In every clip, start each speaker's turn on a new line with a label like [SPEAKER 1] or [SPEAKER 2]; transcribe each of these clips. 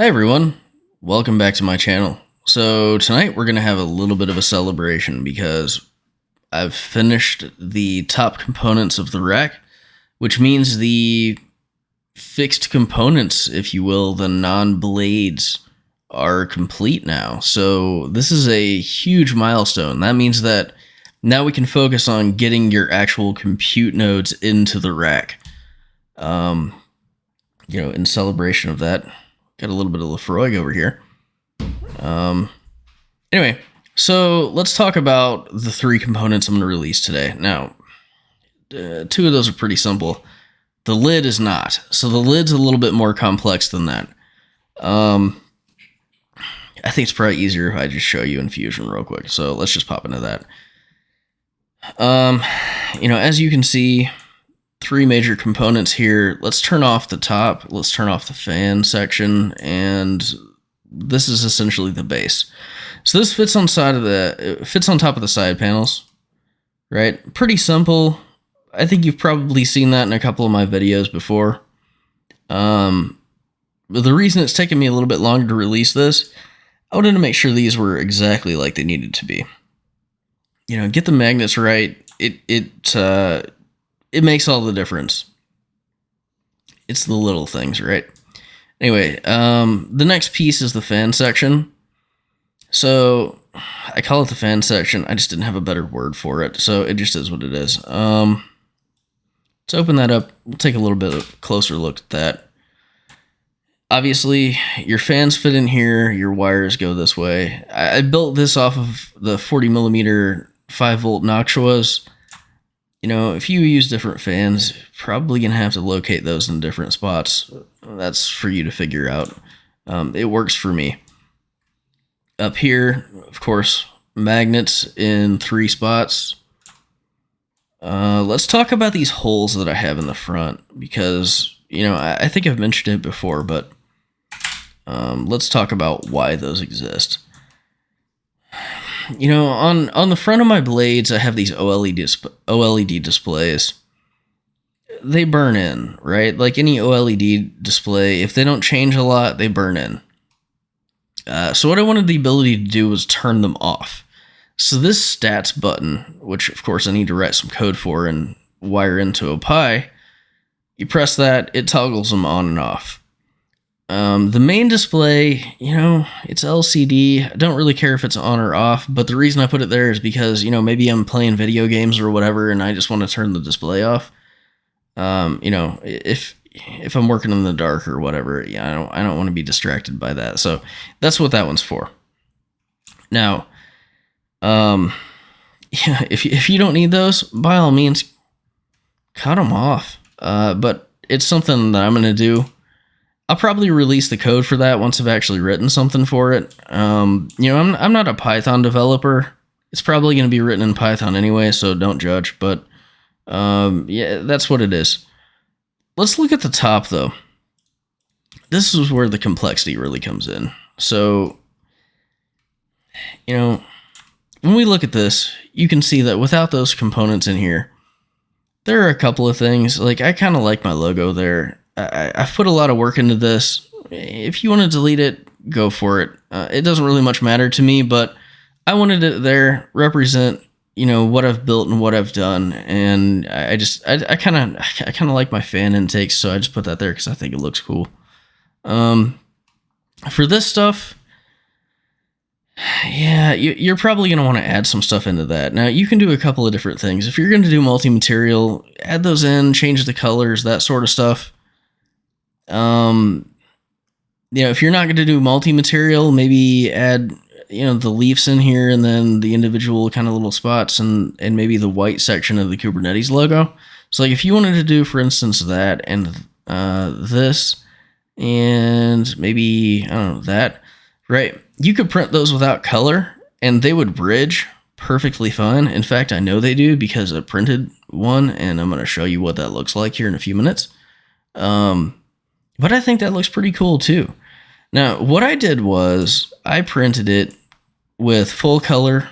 [SPEAKER 1] Hi everyone, welcome back to my channel. So tonight we're going to have a little bit of a celebration because I've finished the top components of the rack, which means the fixed components, if you will, the non-blades are complete now. So this is a huge milestone. That means that now we can focus on getting your actual compute nodes into the rack. In celebration of that, got a little bit of Lefroy over here. Anyway, so let's talk about the three components I'm going to release today. Now, two of those are pretty simple. The lid is not. So the lid's a little bit more complex than that. I think it's probably easier if I just show you in Fusion real quick. So let's just pop into that. As you can see, three major components here. Let's turn off the top. Let's turn off the fan section, and this is essentially the base. So this fits on top of the side panels, right? Pretty simple. I think you've probably seen that in a couple of my videos before. But the reason it's taken me a little bit longer to release this, I wanted to make sure these were exactly like they needed to be. Get the magnets right. It makes all the difference. It's the little things, right? Anyway, the next piece is the fan section. So I call it the fan section. I just didn't have a better word for it. So it just is what it is. Let's open that up. We'll take a little bit of a closer look at that. Obviously, your fans fit in here. Your wires go this way. I built this off of the 40 millimeter 5-volt Noctuas. If you use different fans, probably going to have to locate those in different spots. That's for you to figure out. It works for me. Up here, of course, magnets in 3 spots. Let's talk about these holes that I have in the front because, I think I've mentioned it before, but let's talk about why those exist. On the front of my blades, I have these OLED displays. They burn in, right? Like any OLED display, if they don't change a lot, they burn in. So what I wanted the ability to do was turn them off. So this stats button, which of course I need to write some code for and wire into a Pi, you press that, it toggles them on and off. The main display, it's LCD. I don't really care if it's on or off, but the reason I put it there is because, maybe I'm playing video games or whatever and I just want to turn the display off. If I'm working in the dark or whatever, I don't want to be distracted by that. So that's what that one's for. Now, if you don't need those, by all means, cut them off. But it's something that I'm going to do. I'll probably release the code for that once I've actually written something for it. I'm not a Python developer. It's probably going to be written in Python anyway, so don't judge. But that's what it is. Let's look at the top, though. This is where the complexity really comes in. So, when we look at this, you can see that without those components in here, there are a couple of things. Like, I kind of like my logo there. I've put a lot of work into this. If you want to delete it, go for it. It doesn't really much matter to me, but I wanted it there, represent, what I've built and what I've done. And I kind of like my fan intakes, so I just put that there because I think it looks cool. For this stuff, yeah, you're probably going to want to add some stuff into that. Now, you can do a couple of different things. If you're going to do multi-material, add those in, change the colors, that sort of stuff. If you're not going to do multi-material, maybe add, the leaves in here and then the individual kind of little spots and maybe the white section of the Kubernetes logo. So like if you wanted to do, for instance, that and this and maybe, that, right? You could print those without color and they would bridge perfectly fine. In fact, I know they do because I printed one and I'm going to show you what that looks like here in a few minutes. But I think that looks pretty cool too. Now, what I did was I printed it with full color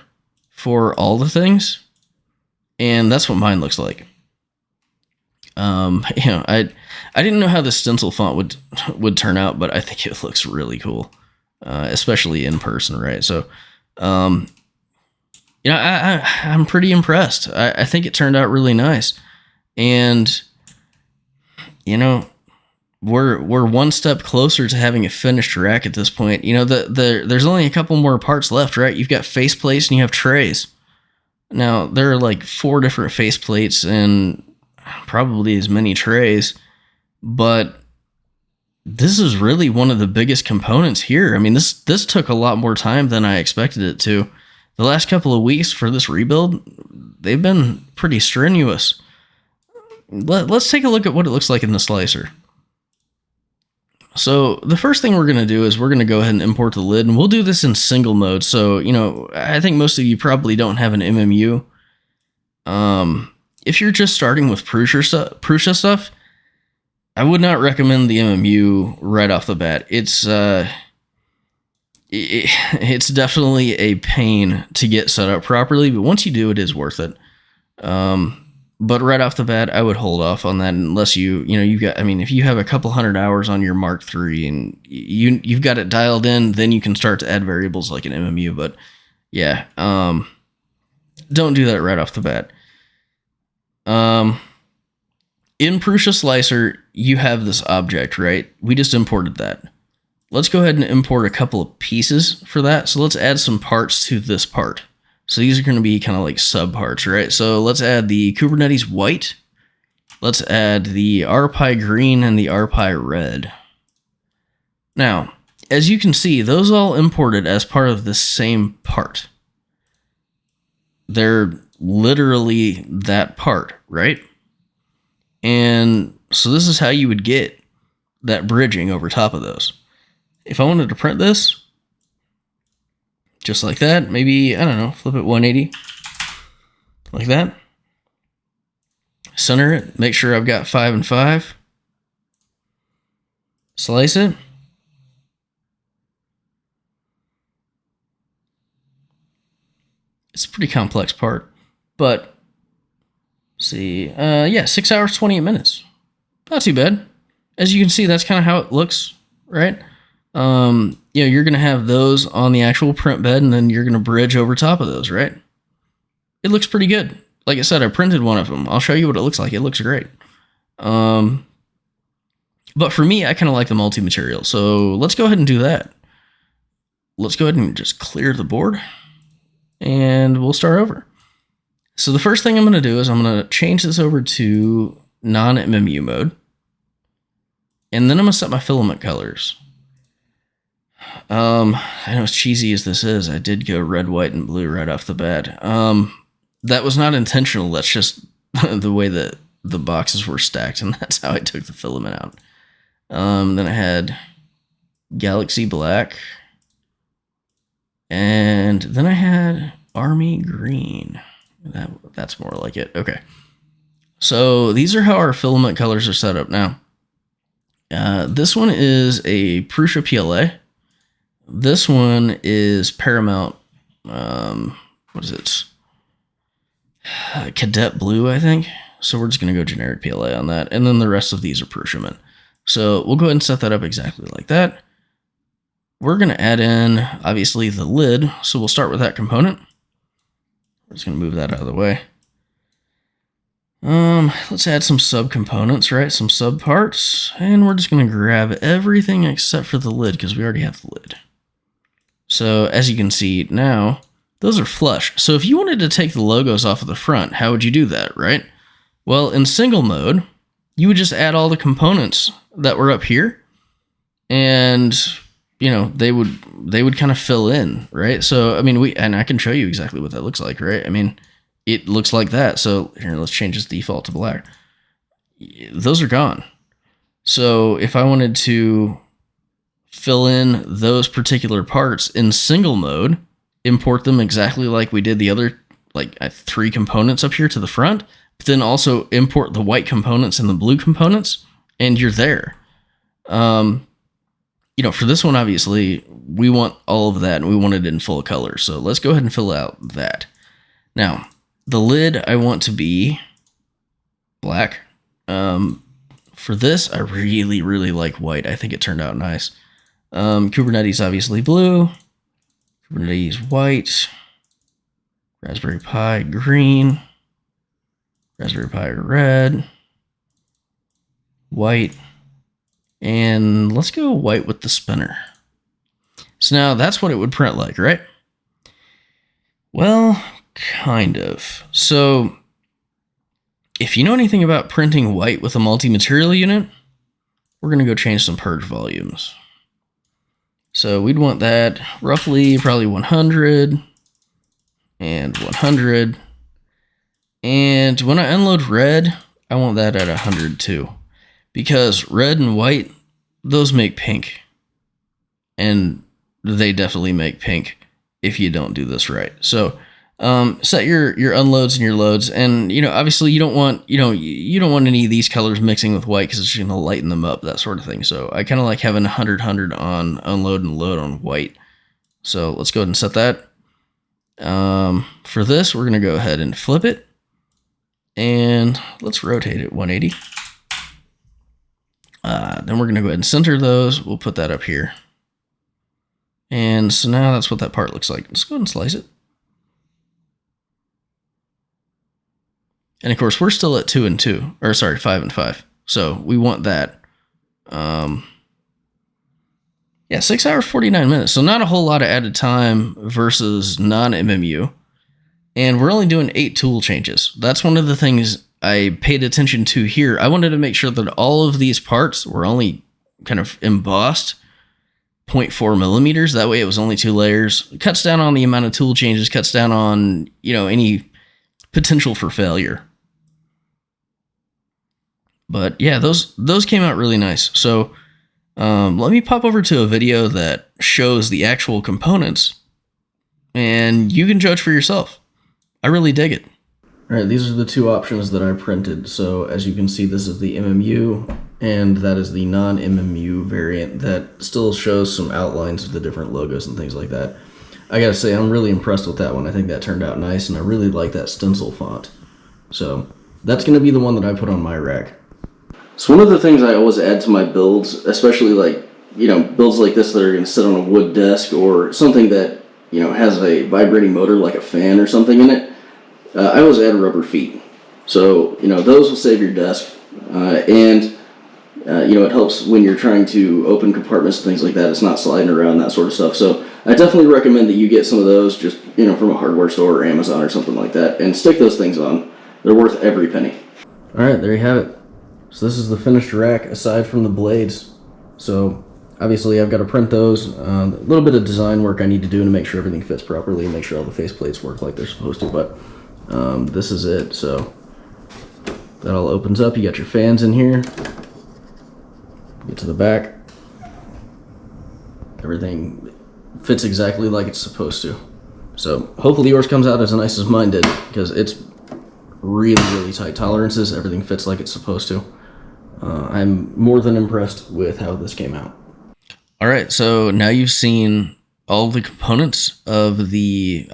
[SPEAKER 1] for all the things, and that's what mine looks like. I I didn't know how the stencil font would turn out, but I think it looks really cool, especially in person, right? So, I'm pretty impressed. I think it turned out really nice, and we're one step closer to having a finished rack at this point. There's only a couple more parts left, right? You've got faceplates and you have trays. Now, there are like 4 different faceplates and probably as many trays, but this is really one of the biggest components here. I mean, this took a lot more time than I expected it to. The last couple of weeks for this rebuild, they've been pretty strenuous. Let's take a look at what it looks like in the slicer. So the first thing we're going to do is we're going to go ahead and import the lid, and we'll do this in single mode. So, I think most of you probably don't have an MMU. If you're just starting with Prusa stuff, I would not recommend the MMU right off the bat. It's definitely a pain to get set up properly, but once you do, it is worth it. But right off the bat, I would hold off on that unless if you have a couple hundred hours on your Mark III and you've got it dialed in, then you can start to add variables like an MMU. But yeah, don't do that right off the bat. In PrusaSlicer, you have this object, right? We just imported that. Let's go ahead and import a couple of pieces for that. So let's add some parts to this part. So these are going to be kind of like subparts, right? So let's add the Kubernetes white. Let's add the RPi green and the RPi red. Now, as you can see, those all imported as part of the same part. They're literally that part, right? And so this is how you would get that bridging over top of those. If I wanted to print this, just like that, maybe, I don't know, flip it 180, like that. Center it, make sure I've got 5 and 5. Slice it. It's a pretty complex part, but see, 6 hours, 28 minutes. Not too bad. As you can see, that's kind of how it looks, right? You're going to have those on the actual print bed, and then you're going to bridge over top of those, right? It looks pretty good. Like I said, I printed one of them. I'll show you what it looks like. It looks great. But for me, I kind of like the multi-material. So let's go ahead and do that. Let's go ahead and just clear the board, and we'll start over. So the first thing I'm going to do is I'm going to change this over to non-MMU mode. And then I'm going to set my filament colors. I know as cheesy as this is, I did go red, white, and blue right off the bat. That was not intentional. That's just the way that the boxes were stacked, and that's how I took the filament out. Then I had Galaxy Black, and then I had Army Green. That's more like it. Okay. So these are how our filament colors are set up now. This one is a Prusa PLA. This one is Paramount, what is it? Cadet Blue, I think. So we're just going to go generic PLA on that. And then the rest of these are Prusament. So we'll go ahead and set that up exactly like that. We're going to add in, obviously, the lid. So we'll start with that component. We're just going to move that out of the way. Let's add some subcomponents, right? Some subparts. And we're just going to grab everything except for the lid because we already have the lid. So as you can see now, those are flush. So if you wanted to take the logos off of the front, how would you do that, right? Well, in single mode, you would just add all the components that were up here, and they would kind of fill in, right? So I mean, and I can show you exactly what that looks like, right? I mean, it looks like that. So here, let's change this default to black. Those are gone. So if I wanted to fill in those particular parts in single mode, import them exactly like we did the other, 3 components up here to the front, but then also import the white components and the blue components, and you're there. For this one, obviously, we want all of that, and we want it in full color. So let's go ahead and fill out that. Now, the lid I want to be black. for this, I really, really like white. I think it turned out nice. Kubernetes obviously blue, Kubernetes white, Raspberry Pi green, Raspberry Pi red, white, and let's go white with the spinner. So now that's what it would print like, right? Well, kind of. So if you know anything about printing white with a multi-material unit, we're going to go change some purge volumes. So we'd want that roughly probably 100 and 100. And when I unload red, I want that at 100 too. Because red and white, those make pink. And they definitely make pink if you don't do this right. So set your unloads and your loads, and obviously you don't want you don't want any of these colors mixing with white because it's going to lighten them up, that sort of thing. So I kind of like having 100 on unload and load on white. So let's go ahead and set that. For this, we're going to go ahead and flip it, and let's rotate it 180. Then we're going to go ahead and center those. We'll put that up here. And so now that's what that part looks like. Let's go ahead and slice it. And of course, we're still at 2 and 2, or sorry, 5 and 5. So we want that. Yeah, 6 hours, 49 minutes. So not a whole lot of added time versus non-MMU. And we're only doing 8 tool changes. That's one of the things I paid attention to here. I wanted to make sure that all of these parts were only kind of embossed 0.4 millimeters. That way it was only 2 layers. It cuts down on the amount of tool changes, cuts down on, any potential for failure. But yeah, those came out really nice. So let me pop over to a video that shows the actual components, and you can judge for yourself. I really dig it. All right, these are the 2 options that I printed. So as you can see, this is the MMU, and that is the non-MMU variant that still shows some outlines of the different logos and things like that. I gotta say, I'm really impressed with that one. I think that turned out nice, and I really like that stencil font. So that's gonna be the one that I put on my rack. So one of the things I always add to my builds, especially builds like this that are gonna sit on a wood desk or something that, has a vibrating motor like a fan or something in it, I always add rubber feet. So, those will save your desk, and it helps when you're trying to open compartments and things like that. It's not sliding around, that sort of stuff. So I definitely recommend that you get some of those just, from a hardware store or Amazon or something like that, and stick those things on. They're worth every penny. All right, there you have it. So this is the finished rack aside from the blades. So obviously I've got to print those. A little bit of design work I need to do to make sure everything fits properly and make sure all the face plates work like they're supposed to, but this is it. So that all opens up. You got your fans in here. Get to the back. Everything fits exactly like it's supposed to. So hopefully yours comes out as nice as mine did, because it's really, really tight tolerances. Everything fits like it's supposed to. I'm more than impressed with how this came out. All right, so now you've seen all the components of the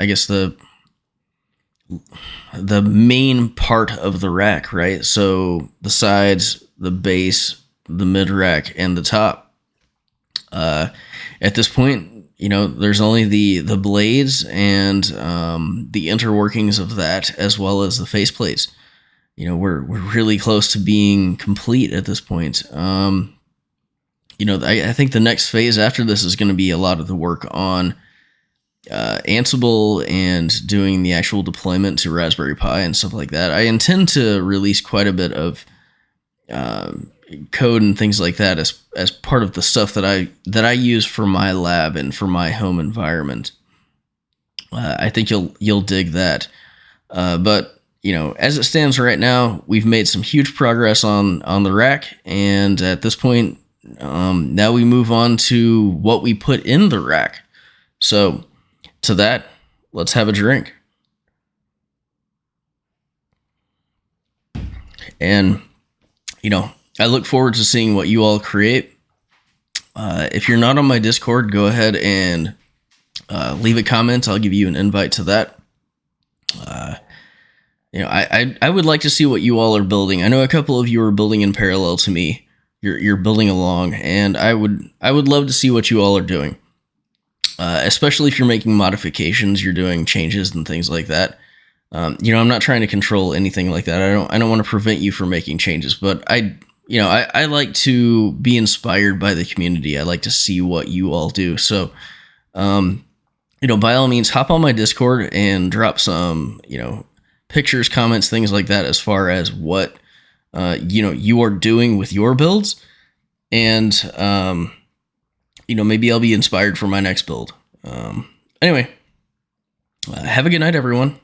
[SPEAKER 1] main part of the rack, right? So the sides, the base, the mid rack, and the top. At this point, there's only the blades and the interworkings of that, as well as the faceplates. We're really close to being complete at this point. I think the next phase after this is going to be a lot of the work on Ansible and doing the actual deployment to Raspberry Pi and stuff like that. I intend to release quite a bit of code and things like that as part of the stuff that I use for my lab and for my home environment. I think you'll dig that. But as it stands right now, we've made some huge progress on the rack, and at this point, now we move on to what we put in the rack. So to that, let's have a drink. And I look forward to seeing what you all create. If you're not on my Discord, go ahead and leave a comment. I'll give you an invite to that. I would like to see what you all are building. I know a couple of you are building in parallel to me. You're building along, and I would love to see what you all are doing. Especially if you're making modifications, you're doing changes and things like that. I'm not trying to control anything like that. I don't want to prevent you from making changes, but I like to be inspired by the community. I like to see what you all do. So, by all means, hop on my Discord and drop some, pictures, comments, things like that, as far as what, you are doing with your builds. And, maybe I'll be inspired for my next build. Anyway, have a good night, everyone.